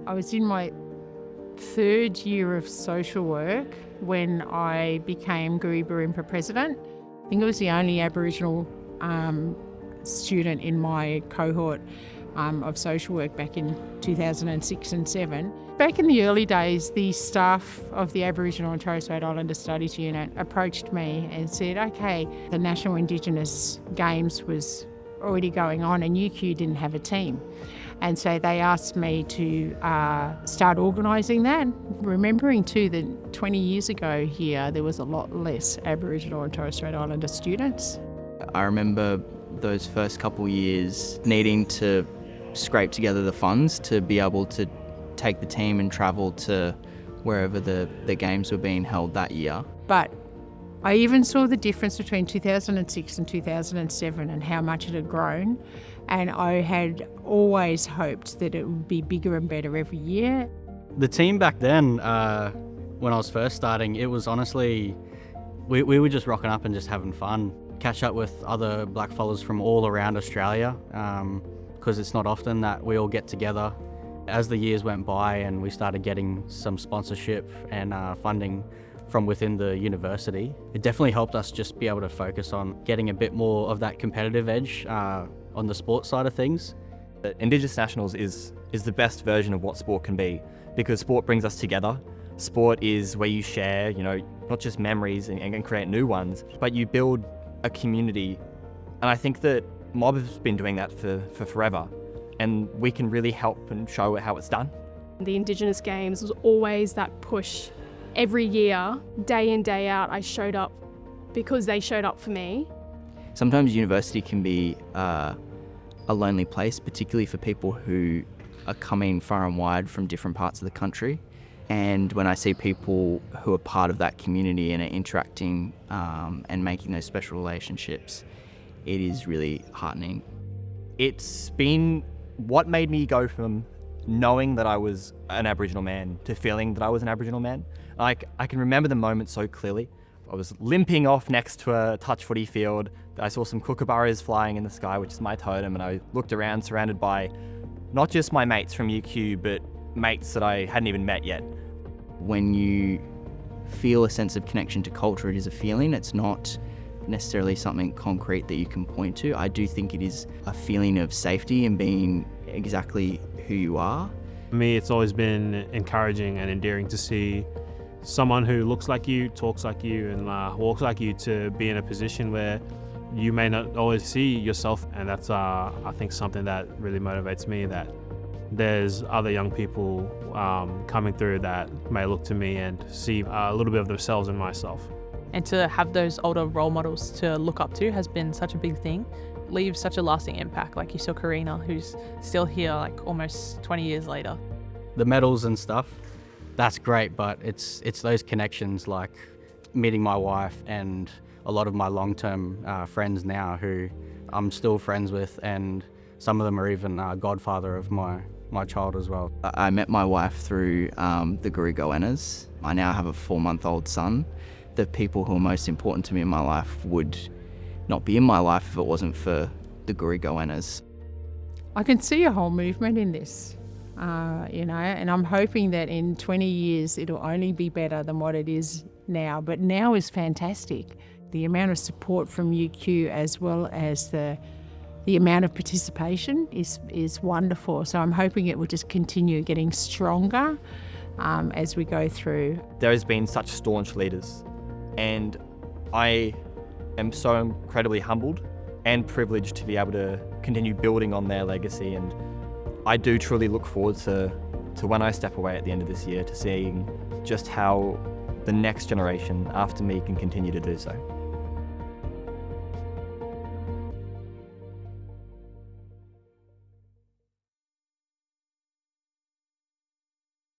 I was in my third year of social work when I became Goorie Goanna president. I think I was the only Aboriginal student in my cohort of social work back in 2006 and 7. Back in the early days, the staff of the Aboriginal and Torres Strait Islander Studies Unit approached me and said, okay, the National Indigenous Games was already going on and UQ didn't have a team. And so they asked me to start organising that, remembering too that 20 years ago here there was a lot less Aboriginal and Torres Strait Islander students. I remember those first couple years needing to scrape together the funds to be able to take the team and travel to wherever the games were being held that year. But I even saw the difference between 2006 and 2007 and how much it had grown. And I had always hoped that it would be bigger and better every year. The team back then, when I was first starting, it was honestly, we were just rocking up and just having fun. Catch up with other blackfellas from all around Australia, because it's not often that we all get together. As the years went by and we started getting some sponsorship and funding from within the university, it definitely helped us just be able to focus on getting a bit more of that competitive edge on the sports side of things. Indigenous Nationals is the best version of what sport can be, because sport brings us together. Sport is where you share, not just memories and create new ones, but you build a community. And I think that Mob has been doing that for forever, and we can really help and show how it's done. The Indigenous Games was always that push. Every year, day in, day out, I showed up because they showed up for me. Sometimes university can be a lonely place, particularly for people who are coming far and wide from different parts of the country. And when I see people who are part of that community and are interacting and making those special relationships, it is really heartening. It's been what made me go from knowing that I was an Aboriginal man to feeling that I was an Aboriginal man. I can remember the moment so clearly. I was limping off next to a touch footy field. I saw some kookaburras flying in the sky, which is my totem, and I looked around surrounded by not just my mates from UQ, but mates that I hadn't even met yet. When you feel a sense of connection to culture, it is a feeling. It's not necessarily something concrete that you can point to. I do think it is a feeling of safety and being exactly who you are. For me, it's always been encouraging and endearing to see someone who looks like you, talks like you, and walks like you to be in a position where you may not always see yourself. And that's, I think, something that really motivates me, that there's other young people coming through that may look to me and see a little bit of themselves in myself. And to have those older role models to look up to has been such a big thing. Leaves such a lasting impact. Like you saw Karina, who's still here like almost 20 years later. The medals and stuff, that's great, but it's those connections, like meeting my wife and a lot of my long-term friends now who I'm still friends with, and some of them are even godfather of my child as well. I met my wife through the Goorie Goannas. I now have a 4-month-old son. The people who are most important to me in my life would not be in my life if it wasn't for the Goorie Goannas. I can see a whole movement in this, and I'm hoping that in 20 years it'll only be better than what it is now. But now is fantastic. The amount of support from UQ as well as the amount of participation is wonderful. So I'm hoping it will just continue getting stronger as we go through. There has been such staunch leaders, and I am so incredibly humbled and privileged to be able to continue building on their legacy. And I do truly look forward to when I step away at the end of this year, to seeing just how the next generation after me can continue to do so.